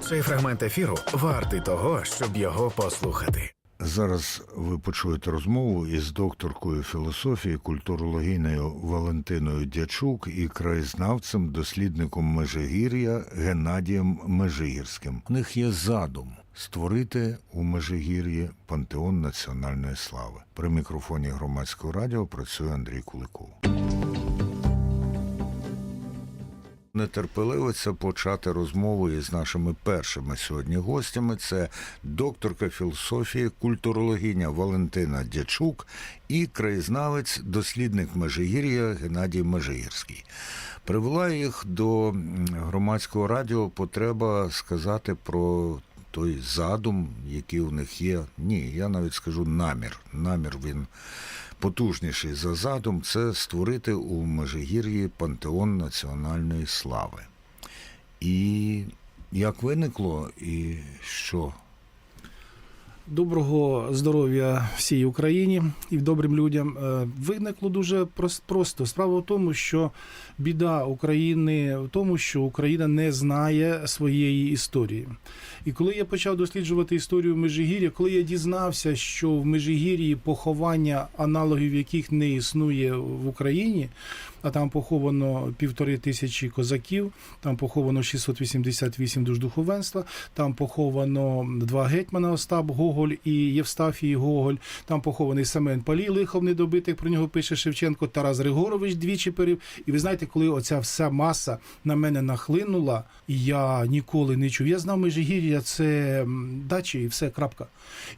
Цей фрагмент ефіру вартий того, щоб його послухати. Зараз ви почуєте розмову із докторкою філософії, культурологинею Валентиною Дячук і краєзнавцем, дослідником Межигір'я Геннадієм Межигірським. У них є задум створити у Межигір'ї пантеон національної слави. При мікрофоні Громадського радіо працює Андрій Куликов. Нетерпеливиться почати розмову із нашими першими сьогодні гостями. Це докторка філософії, культурологиня Валентина Дячук і краєзнавець, дослідник Межигір'я Геннадій Межигірський. Привела їх до Громадського радіо потреба сказати про той задум, який у них є. Ні, я навіть скажу намір. Намір він потужніший за задум – це створити у Межигір'ї пантеон національної слави. І як виникло, і що? Доброго здоров'я всій Україні і добрим людям. Виникло дуже просто. Справа в тому, що біда України в тому, що Україна не знає своєї історії. І коли я почав досліджувати історію Межигір'я, коли я дізнався, що в Межигір'ї поховання, аналогів яких не існує в Україні, а там поховано 1500 козаків, там поховано 688 душ духовенства, там поховано 2 гетьмана Остап Гоголь і Євстафій Гоголь, там похований Семен Палій, лихом недобитих, про нього пише Шевченко, Тарас Григорович двічі перив. І ви знаєте, коли оця вся маса на мене нахлинула, я ніколи не чув. Я знав Межигір'я, це дачі і все, крапка.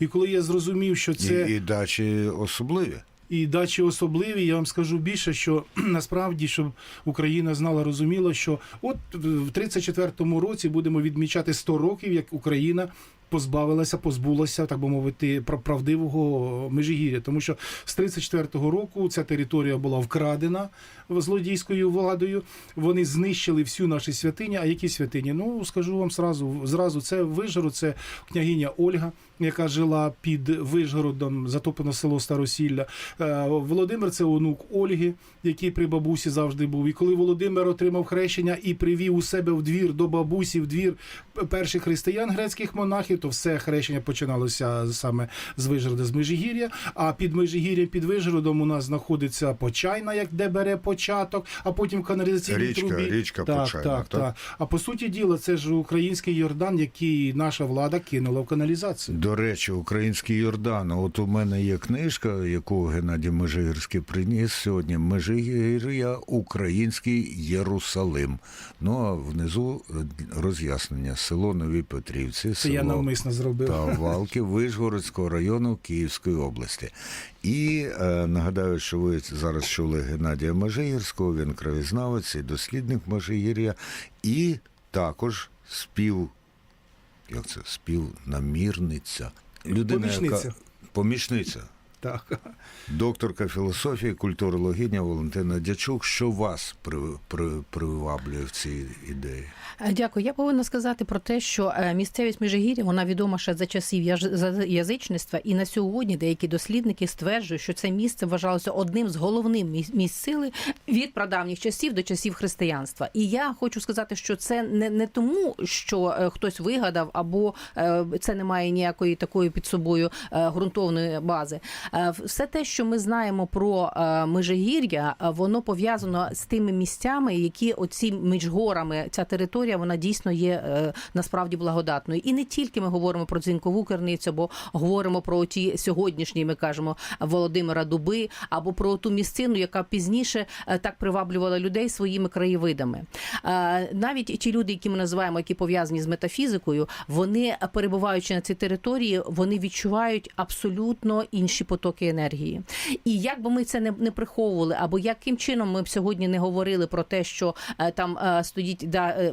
І коли я зрозумів, що це... І дачі особливі. І дачі особливі, я вам скажу більше, що насправді, щоб Україна знала, розуміла, що от в 34-му році будемо відмічати 100 років, як Україна позбулася, так би мовити, правдивого Межигір'я. Тому що з 34-го року ця територія була вкрадена злодійською владою. Вони знищили всю наші святині. А які святині? Ну, скажу вам зразу, це Вишгород, це княгиня Ольга, яка жила під Вишгородом, затоплено село Старосілля. Володимир – це онук Ольги, який при бабусі завжди був. І коли Володимир отримав хрещення і привів у себе в двір, до бабусі, в двір перших християн, грецьких монахів, то все хрещення починалося саме з Вишгорода, з Межигір'я. А під Межигір'ям, під Вишгородом у нас знаходиться Почайна, як де бере початок, а потім каналізаційні трубі. Річка Почайна. Так. А по суті діла, це ж український Йордан, який наша влада кинула в каналізацію. До речі, український Йордан. От у мене є книжка, яку Геннадій Межигірський приніс сьогодні. Межигір'я, український Єрусалим. Ну, а внизу роз'яснення. Село Нові Петрівці, це я навмисно зробив. Та Валки Вишгородського району Київської області. І нагадаю, що ви зараз чули Геннадія Межигірського, він краєзнавець і дослідник Межигір'я, і також співнамірниця. Людина, помічниця. Так. Докторка філософії, культурологиня Валентина Дячук. Що вас приваблює в цій ідеї? Дякую. Я повинна сказати про те, що місцевість Межигір'я, вона відома ще за часів язичництва, і на сьогодні деякі дослідники стверджують, що це місце вважалося одним з головних місць сили від прадавніх часів до часів християнства. І я хочу сказати, що це не тому, що хтось вигадав, або це не має ніякої такої під собою ґрунтовної бази. Все те, що ми знаємо про Межигір'я, воно пов'язано з тими місцями, які оці між горами, ця територія, вона дійсно є насправді благодатною. І не тільки ми говоримо про Дзвінкову Криницю, або говоримо про ті сьогоднішні, ми кажемо, Володимира Дуби, або про ту місцину, яка пізніше так приваблювала людей своїми краєвидами. Навіть ті люди, які ми називаємо, які пов'язані з метафізикою, вони, перебуваючи на цій території, вони відчувають абсолютно інші потоки енергії. І як би ми це не приховували, або яким чином ми б сьогодні не говорили про те, що там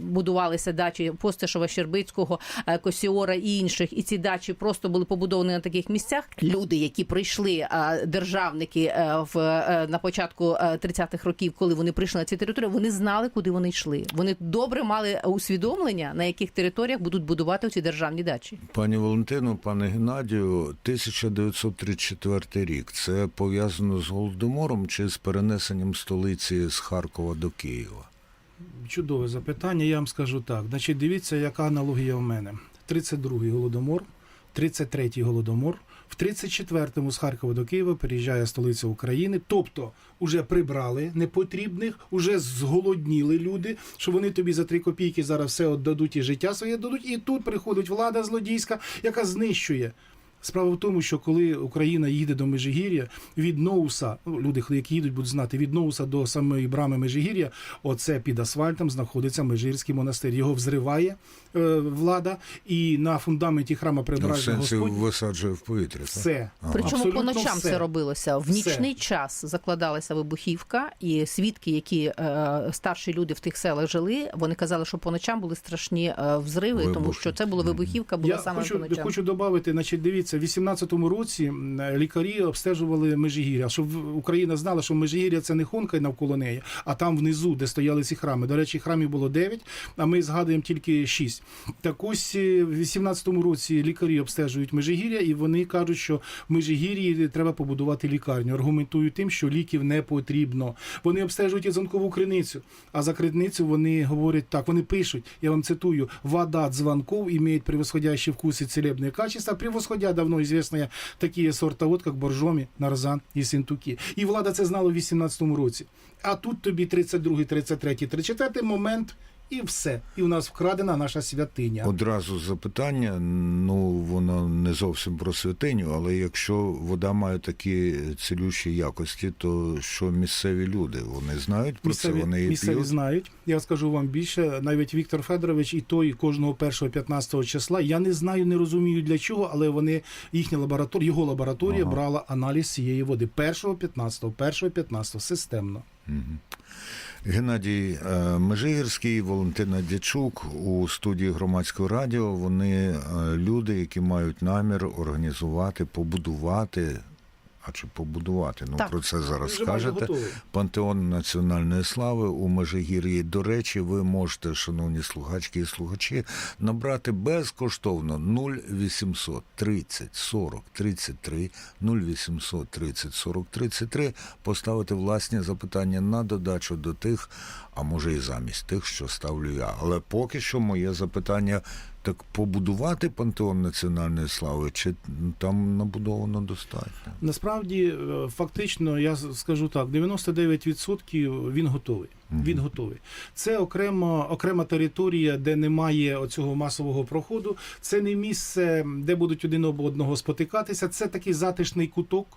будувалися дачі Постишева, Щербицького, Косіора і інших, і ці дачі просто були побудовані на таких місцях. Люди, які прийшли, державники на початку 30-х років, коли вони прийшли на ці території, вони знали, куди вони йшли. Вони добре мали усвідомлення, на яких територіях будуть будувати ці державні дачі. Пані Валентино, пане Геннадію, 1934 рік. Це пов'язано з Голодомором чи з перенесенням столиці з Харкова до Києва? Чудове запитання, я вам скажу так. Значить, дивіться, яка аналогія в мене. 32-й Голодомор, 33-й Голодомор, в 34-му з Харкова до Києва переїжджає столиця України, тобто уже прибрали непотрібних, уже зголодніли люди, що вони тобі за 3 копійки зараз все віддадуть і життя своє дадуть, і тут приходить влада злодійська, яка знищує. Справа в тому, що коли Україна їде до Межигір'я, від Ноуса, люди, які їдуть, будуть знати, від Ноуса до самої брами Межигір'я, оце під асфальтом знаходиться Межигірський монастир. Його взриває влада, і на фундаменті храма Преображення Господня висаджує в повітря. все. Причому Абсолютно по ночам все. це робилося. В нічний час закладалася вибухівка, і свідки, які старші люди в тих селах жили, вони казали, що по ночам були страшні взриви, тому Вибухи. що це була вибухівка, була саме по ночам. Хочу додати, значить, дивіться, в 18-му році лікарі обстежували Межигір'я, щоб Україна знала, що Межигір'я це не Хонка навколо неї, а там внизу, де стояли ці храми. До речі, храмів було 9, а ми згадуємо тільки 6. Так ось в 18-му році лікарі обстежують Межигір'я, і вони кажуть, що в Межигір'ї треба побудувати лікарню. Аргументують тим, що ліків не потрібно. Вони обстежують Язанкову криницю, а за криницю вони говорять так, вони пишуть, я вам цитую, «Вода от звонков имеет превосходящий вкус и целебные качества, превосходя давно известные такие сорта вод, как Боржомі, Нарзан і Синтуки». І влада це знала в 18-му році. А тут тобі 32-й, 33-й, 34-й момент, і все. І у нас вкрадена наша святиня. Одразу запитання, воно не зовсім про святиню, але якщо вода має такі цілющі якості, то що місцеві люди? Вони знають про це, вони її Місцеві п'ють? знають. Я скажу вам більше, навіть Віктор Федорович і той кожного 1-15 числа, я не знаю, не розумію для чого, але вони, його лабораторія брала аналіз цієї води 1-15, системно. Геннадій Межигірський, Валентина Дячук у студії Громадського радіо. Вони люди, які мають намір організувати, побудувати, Так. про це зараз Вже майже скажете, готові. пантеон національної слави у Межигір'ї. До речі, ви можете, шановні слухачки і слухачі, набрати безкоштовно 0800 30 40 33, 0800 30 40 33, поставити власні запитання на додачу до тих, а може і замість тих, що ставлю я. Але поки що моє запитання: так побудувати пантеон національної слави, чи там набудовано достатньо? Насправді, фактично, я скажу так, 99% він готовий. Він готовий. Це окрема територія, де немає оцього масового проходу. Це не місце, де будуть один об одного спотикатися. Це такий затишний куток.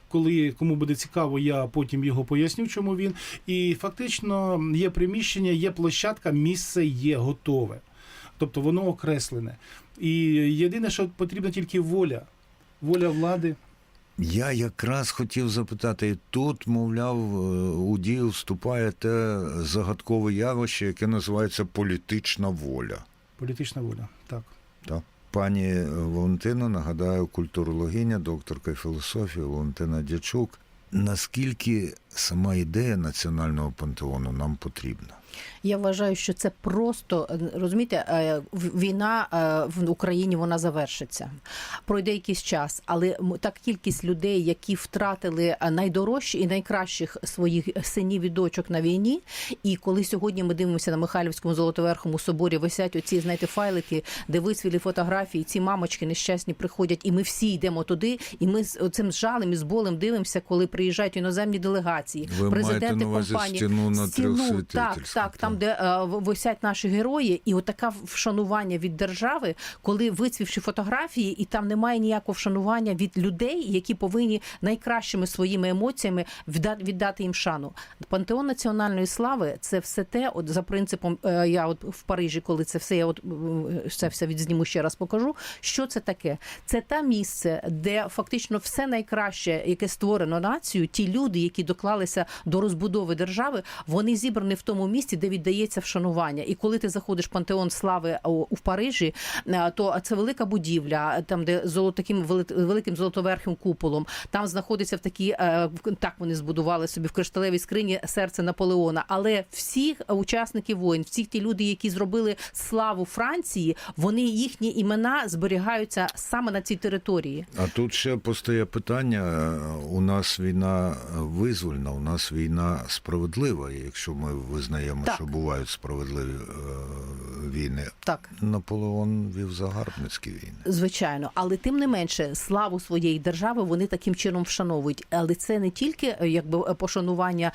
Коли кому буде цікаво, я потім його поясню, чому він. І фактично є приміщення, є площадка, місце є готове. Тобто воно окреслене. І єдине, що потрібна тільки воля. Воля влади. Я якраз хотів запитати, тут, мовляв, у дію вступає те загадкове явище, яке називається політична воля. Політична воля, так. Так. Пані Валентина, нагадаю, культурологиня, докторка філософії Валентина Дячук. Наскільки сама ідея національного пантеону нам потрібна? Я вважаю, що це просто, розумієте, війна в Україні, вона завершиться. Пройде якийсь час, але та кількість людей, які втратили найдорожчі і найкращих своїх синів і дочок на війні, і коли сьогодні ми дивимося на Михайлівському Золотоверхому соборі, висять оці, знаєте, файлики, де висвілі фотографії, ці мамочки нещасні приходять, і ми всі йдемо туди, і ми з цим жалем і з болем дивимося, коли приїжджають іноземні делегації, Ви президенти маєте на увазі компанії. стіну на трьох святительських? Так, там, де висять наші герої, і отаке вшанування від держави, коли вицвівши фотографії, і там немає ніякого вшанування від людей, які повинні найкращими своїми емоціями віддати їм шану. Пантеон національної слави – це все те, от за принципом, я от в Парижі, коли це все, це все відзніму, ще раз покажу, що це таке. Це те місце, де фактично все найкраще, яке створено нацією, ті люди, які доклалися до розбудови держави, вони зібрані в тому місці, де віддається вшанування. І коли ти заходиш в пантеон слави у Парижі, то це велика будівля, там, де таким великим золотоверхим куполом, там знаходиться в такі, так вони збудували собі в кришталевій скрині серце Наполеона. Але всі учасники воїн, всі ті люди, які зробили славу Франції, вони, їхні імена зберігаються саме на цій території. А тут ще постає питання, у нас війна визвольна. правильно, у нас війна справедлива, і якщо ми визнаємо, Так. що бувають справедливі війни. Так. Наполеон вів загарбницькі війни. Звичайно, але тим не менше славу своєї держави вони таким чином вшановують. Але це не тільки якби пошанування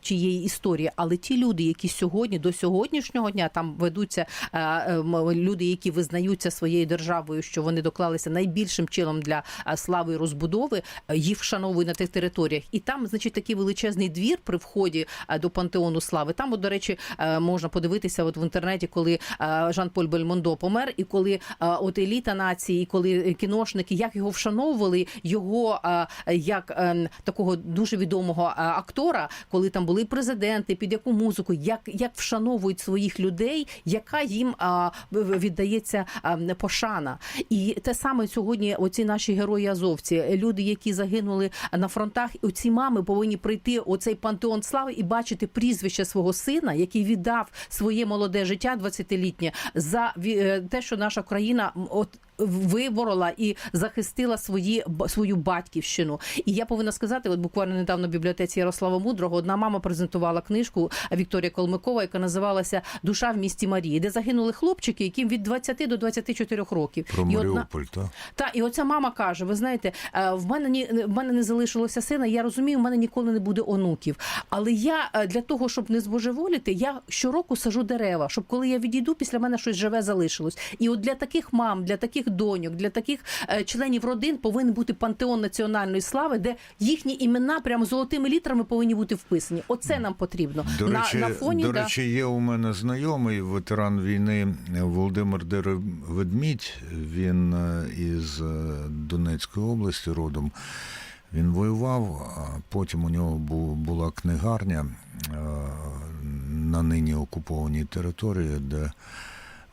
тієї історії, але ті люди, які сьогодні до сьогоднішнього дня там ведуться люди, які визнаються своєю державою, що вони доклалися найбільшим чином для слави і розбудови, їх вшановують на тих територіях. І там, значить, такий величезний двір при вході до пантеону слави. Там, от, до речі, можна подивитися от в інтернеті, коли Жан-Поль Бельмондо помер, і коли от еліта нації, і коли кіношники, як його вшановували, його як такого дуже відомого актора, коли там були президенти, під яку музику, як вшановують своїх людей, яка їм віддається пошана. І те саме сьогодні оці наші герої-азовці, люди, які загинули на фронтах, оці мами повинні прийти оцей пантеон слави і бачити прізвище свого сина, який віддав своє молоде життя 20-літнє за те, що наша країна от виборола і захистила свою батьківщину. І я повинна сказати, от буквально недавно в бібліотеці Ярослава Мудрого одна мама презентувала книжку Вікторія Колмикова, яка називалася «Душа в місті Марії», де загинули хлопчики, яким від 20 до 24 років. Про Маріуполь, так? Так, і оця мама каже, ви знаєте, в мене не залишилося сина, я розумію, в мене ніколи не буде онуків. Але я для того, щоб не збожеволіти, я щороку саджу дерева, щоб коли я відійду, після мене щось живе залишилось. І от для таких мам, для таких доньок, для таких членів родин повинен бути пантеон національної слави, де їхні імена прямо золотими літерами повинні бути вписані. Оце нам потрібно. На фоні, до речі, є у мене знайомий ветеран війни Володимир Дереведмідь. Він із Донецької області родом. Він воював, а потім у нього була книгарня на нині окупованій території, де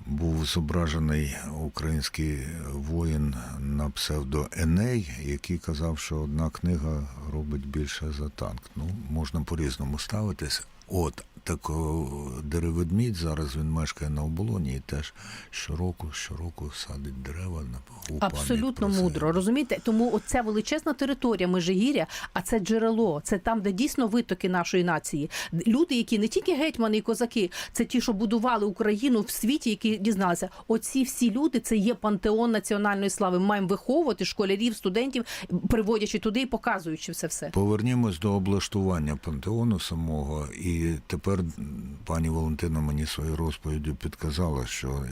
був зображений український воїн на псевдо Еней, який казав, що одна книга робить більше за танк. Ну, можна по-різному ставитись. От, так Дереведмідь, зараз він мешкає на Оболоні і теж щороку садить дерева у пам'ять абсолютно про це. мудро, розумієте? Тому оця величезна територія Межигір'я, а це джерело, це там, де дійсно витоки нашої нації. Люди, які не тільки гетьмани і козаки, це ті, що будували Україну в світі, які дізналися. Оці всі люди, це є пантеон національної слави. Ми маємо виховувати школярів, студентів, приводячи туди і показуючи це все. Повернімось до облаштування пантеону самого. І тепер пані Валентина мені своєю розповіддю підказала, що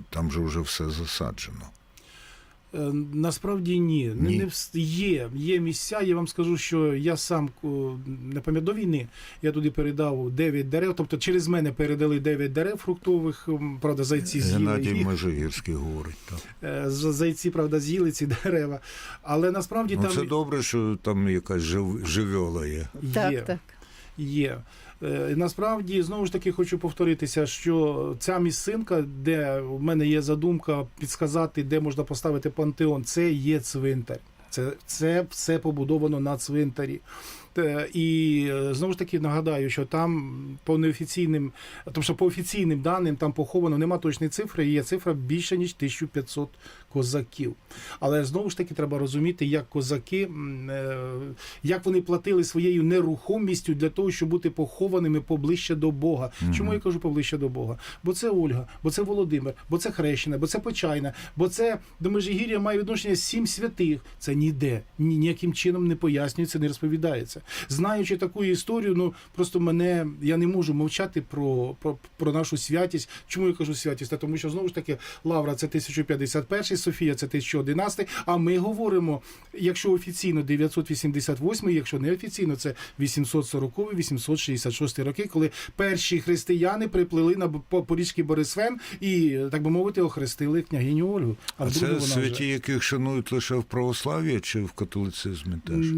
там же вже все засаджено. Насправді ні. Є місця, я вам скажу, що я сам, не пам'ятаю, до війни, я туди передав 9 дерев, тобто через мене передали 9 дерев фруктових, правда, зайці з'їли Геннадій їх. Межигірський говорить. Так. Зайці, правда, з'їли ці дерева, але насправді там... Це добре, що там якась живьола є. Так. Є. Насправді, знову ж таки, хочу повторитися, що ця місцинка, де в мене є задумка підсказати, де можна поставити пантеон, це є цвинтар. Це все побудовано на цвинтарі. І знову ж таки нагадаю, що там по неофіційним, тому що по офіційним даним там поховано, нема точної цифри, є цифра більше, ніж 1500 козаків. Але знову ж таки треба розуміти, як козаки, як вони платили своєю нерухомістю для того, щоб бути похованими поближче до Бога. Чому я кажу поближче до Бога? Бо це Ольга, бо це Володимир, бо це Хрещена, бо це Почайна, бо це до Межигір'я має відношення 7 святих. Це ніде, ніяким чином не пояснюється, не розповідається. Знаючи таку історію, ну просто я не можу мовчати про нашу святість. Чому я кажу святість? Тому що, знову ж таки, Лавра – це 1051, Софія – це 1011, а ми говоримо, якщо офіційно 988, якщо не офіційно, це 840-866 роки, коли перші християни приплили на Порізький Борисфен і, так би мовити, охрестили княгиню Ольгу. А це святі, яких шанують лише в православ'ї чи в католицизмі теж?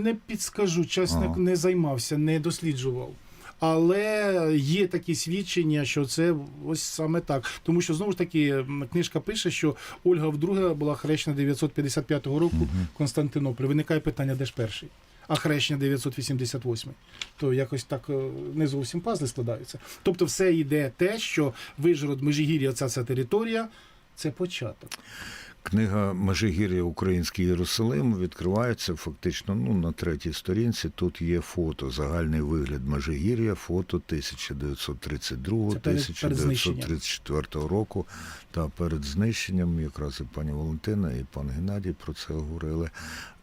Не підскажу, чесно, не займався, не досліджував. Але є такі свідчення, що це ось саме так. Тому що, знову ж таки, книжка пише, що Ольга вдруге була хрещена 955 року в Константинополі. Виникає питання, де ж перший? А хрещення 988. То якось так не зовсім пазли складаються. Тобто все йде те, що Вишгород, Межигір'я, ця територія – це початок. Книга «Межигір'я. Український Єрусалим» відкривається фактично на 3-й сторінці. Тут є фото, загальний вигляд Межигір'я, фото 1932-1934 року. Та перед знищенням якраз і пані Валентина, і пан Геннадій про це говорили.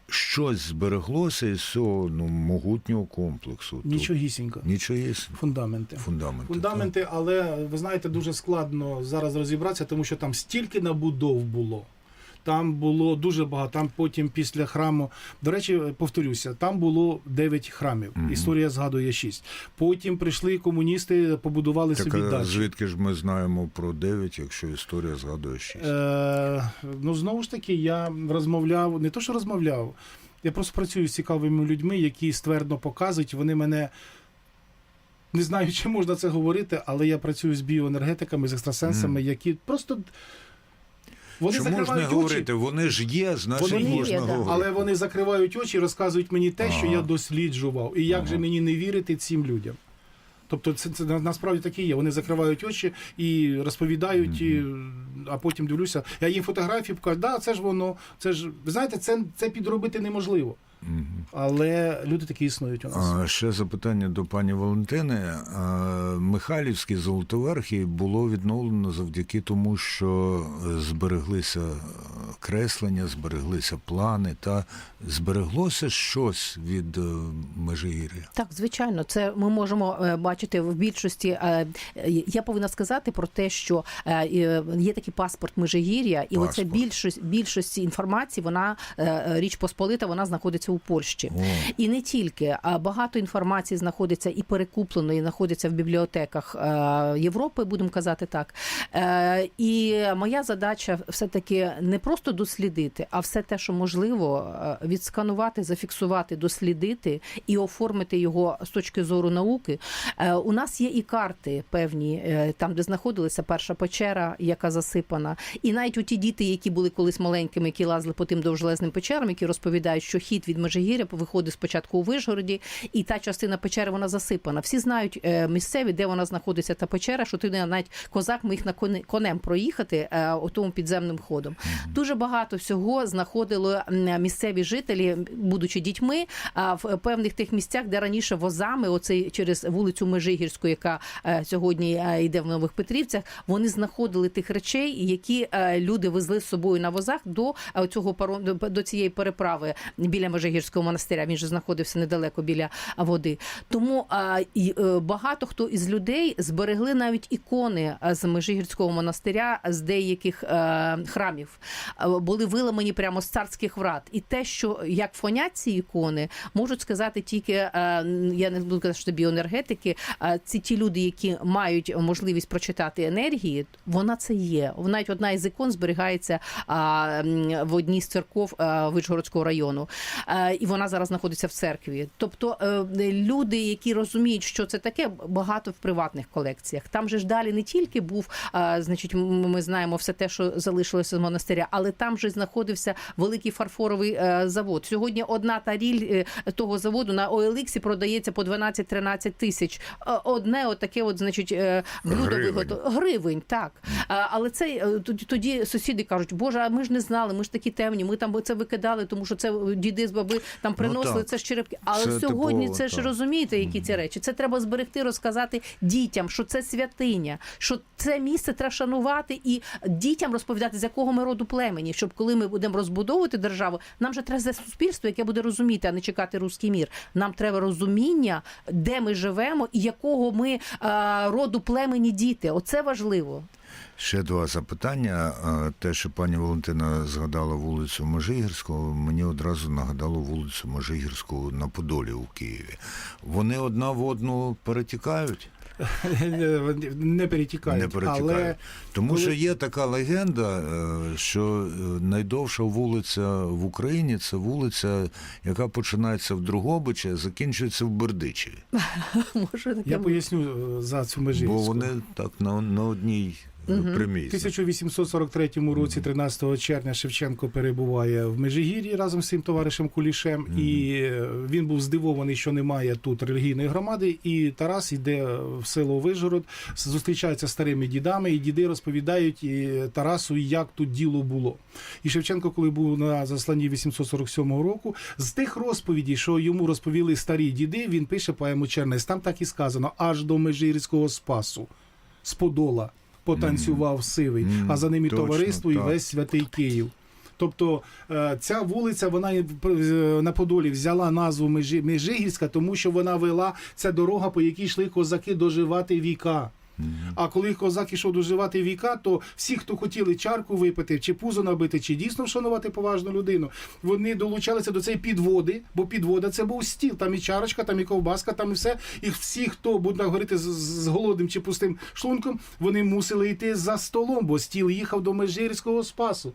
Щось збереглося із цього могутнього комплексу. Нічогісінько. Нічогісінько. Фундаменти, але ви знаєте, дуже складно зараз розібратися, тому що там стільки набудов було. Там було дуже багато. Там потім після храму, до речі, повторюся, там було 9 храмів. Історія згадує 6. Потім прийшли комуністи, побудували собі дачі. Звідки ж ми знаємо про 9, якщо історія згадує 6? Знову ж таки, я розмовляв, не то що розмовляв, я просто працюю з цікавими людьми, які ствердно показують, вони мене... Не знаю, чи можна це говорити, але я працюю з біоенергетиками, з екстрасенсами, які просто... Вони Чому ж не говорити? Вони ж є, значить можна говорити. Але вони закривають очі і розказують мені те, що я досліджував. І як же мені не вірити цим людям? Тобто це насправді таке є. Вони закривають очі і розповідають, а потім дивлюся. Я їм фотографії покажу, це ж воно, це ж... Ви знаєте, це підробити неможливо. Але люди такі існують у нас. Ще запитання до пані Валентини. Михайлівські Золотоверхи було відновлено завдяки тому, що збереглися креслення, збереглися плани, та збереглося щось від Межигір'я? Так, звичайно, це ми можемо бачити в більшості. Я повинна сказати про те, що є такий паспорт Межигір'я, і оце більшості інформації, вона, Річ Посполита, вона знаходиться у Польщі. І не тільки, а багато інформації знаходиться і перекуплено, і знаходиться в бібліотеках Європи, будемо казати так. І моя задача все-таки не просто дослідити, а все те, що можливо, відсканувати, зафіксувати, дослідити і оформити його з точки зору науки. У нас є і карти певні, там, де знаходилася перша печера, яка засипана. І навіть у ті діти, які були колись маленькими, які лазили по тим довжелезним печерам, які розповідають, що хід від Межигір'я виходить спочатку у Вишгороді, і та частина печери, вона засипана. Всі знають місцеві, де вона знаходиться, та печера, що ти навіть козак міг на конем проїхати у тому підземним ходом. Дуже багато всього знаходило місцеві жителі, будучи дітьми, в певних тих місцях, де раніше возами, оцей через вулицю Межигірську, яка сьогодні йде в Нових Петрівцях, вони знаходили тих речей, які люди везли з собою на возах до цієї переправи біля Межигірського монастиря. Він же знаходився недалеко біля води. Тому багато хто із людей зберегли навіть ікони з Межигірського монастиря, з деяких храмів. Були виламані прямо з царських врат. І те, що як фонять ці ікони, можуть сказати тільки, я не буду казати, що це біоенергетики, ті люди, які мають можливість прочитати енергії, вона це є. Навіть одна із ікон зберігається в одній з церков Вишгородського району. І вона зараз знаходиться в церкві. Тобто люди, які розуміють, що це таке, багато в приватних колекціях. Там же ж далі не тільки був, значить, ми знаємо все те, що залишилося з монастиря, але там же знаходився великий фарфоровий завод. Сьогодні одна таріль того заводу на OLX продається по 12-13 тисяч. Одне отаке, значить, блюдо виготовлено. Гривень, так. Але це тоді сусіди кажуть, Боже, а ми ж не знали, ми ж такі темні, ми там це викидали, тому що це діди з баби там приносили, це ж черепки. Але це сьогодні це ж розумієте, які ці речі. Це треба зберегти, розказати дітям, що це святиня, що це місце треба шанувати і дітям розповідати, з якого ми роду племені, щоб коли ми будемо розбудовувати державу, нам же треба суспільство, яке буде розуміти, а не чекати руський мір. Нам треба розуміння, де ми живемо і якого ми роду племені діти. Оце важливо. Ще два запитання. Те, що пані Валентина згадала вулицю Межигірську, мені одразу нагадало вулицю Межигірську на Подолі у Києві. Вони одна в одну перетікають? Не перетікають. Але... Тому що є така легенда, що найдовша вулиця в Україні – це вулиця, яка починається в Дрогобичі, а закінчується в Бердичеві. Я поясню за цю Межигірську. Бо вони так на одній примісно. В 1843 році, 13 червня, Шевченко перебуває в Межигір'ї разом з своїм товаришем Кулішем, і він був здивований, що немає тут релігійної громади, і Тарас йде в село Вишгород, зустрічається з старими дідами, і діди розповідають Тарасу, як тут діло було. І Шевченко, коли був на засланні 847 року, з тих розповідей, що йому розповіли старі діди, він пише поему «Чернець». Там так і сказано: «Аж до Межирського спасу, з Подола, потанцював сивий, а за ним і Точно, товариство, і так. весь святий Київ». Тобто ця вулиця, вона на Подолі взяла назву Межигірська, тому що вона вела, ця дорога, по якій йшли козаки доживати віка. А коли козак ішов доживати віка, то всі, хто хотіли чарку випити, чи пузо набити, чи дійсно вшанувати поважну людину, вони долучалися до цієї підводи, бо підвода – це був стіл. Там і чарочка, там і ковбаска, там і все. І всі, хто буде говорити з голодним чи пустим шлунком, вони мусили йти за столом, бо стіл їхав до Межирського спасу.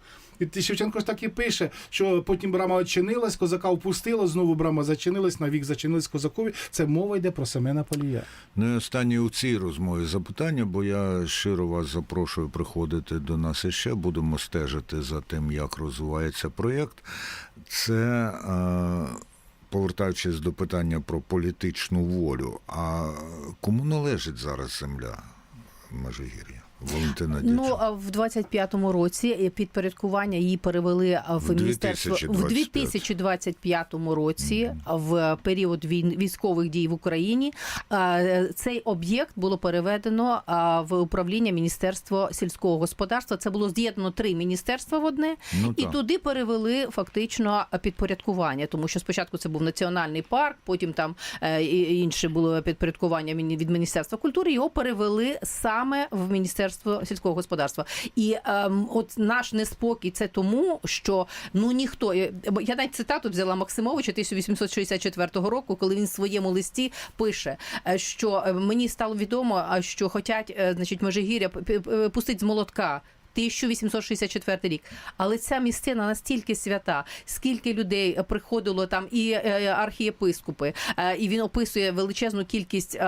І Шевченко ж так і пише, що потім брама очинилась, козака впустила, знову брама зачинилась, навік зачинилась козакові. Це мова йде про Семена Палія. Ну і останнє у цій розмові запитання, бо я щиро вас запрошую приходити до нас іще, будемо стежити за тим, як розвивається проєкт. Це, повертаючись до питання про політичну волю, а кому належить зараз земля Межигір'я? Валентина Дячук. Ну, а в 25-му році підпорядкування її перевели в міністерство в 2025 році, в період військових дій в Україні. Цей об'єкт було переведено в управління Міністерства сільського господарства. Це було з'єднано 3 міністерства в одне, і туди перевели фактично підпорядкування, тому що спочатку це був національний парк, потім там інше було підпорядкування від Міністерства культури, його перевели саме в Міністерство сільського господарства. І от наш неспокій це тому, що ніхто... Я навіть цитату взяла Максимовича 1864 року, коли він в своєму листі пише, що мені стало відомо, що хотять, значить, Межигір'я пустить з молотка. 1864 рік. Але ця місцина настільки свята, скільки людей приходило там, і архієпископи, і він описує величезну кількість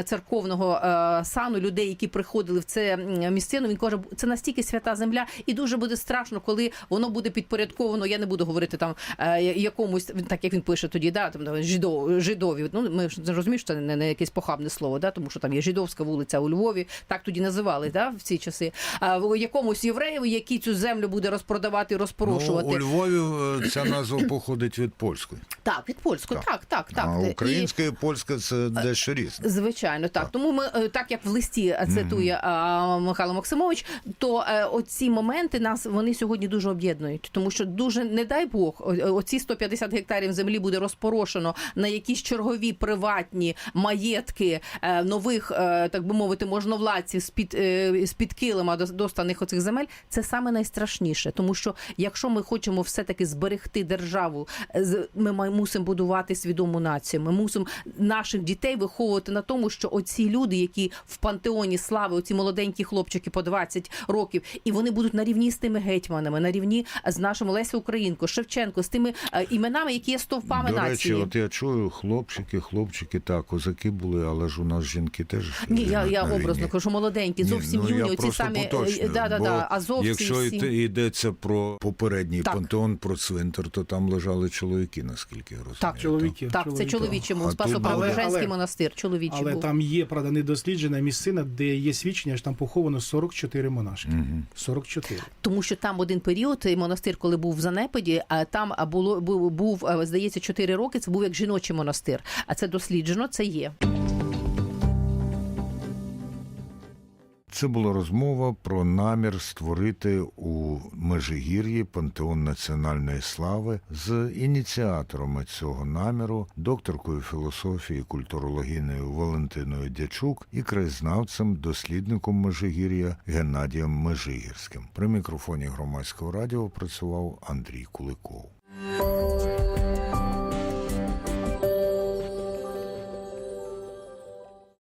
церковного сану, людей, які приходили в це місцину. Він каже, це настільки свята земля, і дуже буде страшно, коли воно буде підпорядковано, я не буду говорити там якомусь, так як він пише тоді, да, там жидові. Ну, ми ж розуміємо, що це не якесь похабне слово, да, тому що там є Жидовська вулиця у Львові, так тоді називали, да, в ці часи. Якомусь євреєві, який цю землю буде розпродавати і розпорошувати. Ну, у Львові ця назва походить від польської. Так, від польської, так. А українська і польська – це дещо різне. Звичайно, так. Тому ми, так як в листі цитує Михайло Максимович, то оці моменти вони сьогодні дуже об'єднують. Тому що дуже, не дай Бог, оці 150 гектарів землі буде розпорошено на якісь чергові приватні маєтки нових, так би мовити, можновладців з-під килима достаних оцих земель, це саме найстрашніше. Тому що, якщо ми хочемо все-таки зберегти державу, ми мусимо будувати свідому націю. Ми мусимо наших дітей виховувати на тому, що оці люди, які в пантеоні слави, оці молоденькі хлопчики по 20 років, і вони будуть на рівні з тими гетьманами, на рівні з нашим Лесею Українко, Шевченко, з тими іменами, які є стовпами нації. До речі, от я чую, хлопчики, так, козаки були, але ж у нас жінки теж. Ні, я образно кажу, молоденькі, зовсім юні, оці самі, азовці. Якщо йдеться про попередній пантеон, про цвинтар, то там лежали чоловіки, наскільки я розумію. Так, чоловіки. Так, це чоловічий Спасо-Преображенський монастир, чоловічий був. Але там є, правда, недосліджена місцина, де є свідчення, що там поховано 44 монашки. 44. Тому що там один період, монастир, коли був в занепаді, там був, здається, 4 роки, це був як жіночий монастир. А це досліджено, це є. Це була розмова про намір створити у Межигір'ї пантеон національної слави з ініціаторами цього наміру, докторкою філософії і культурологинею Валентиною Дячук і краєзнавцем, дослідником Межигір'я Геннадієм Межигірським. При мікрофоні Громадського радіо працював Андрій Куликов.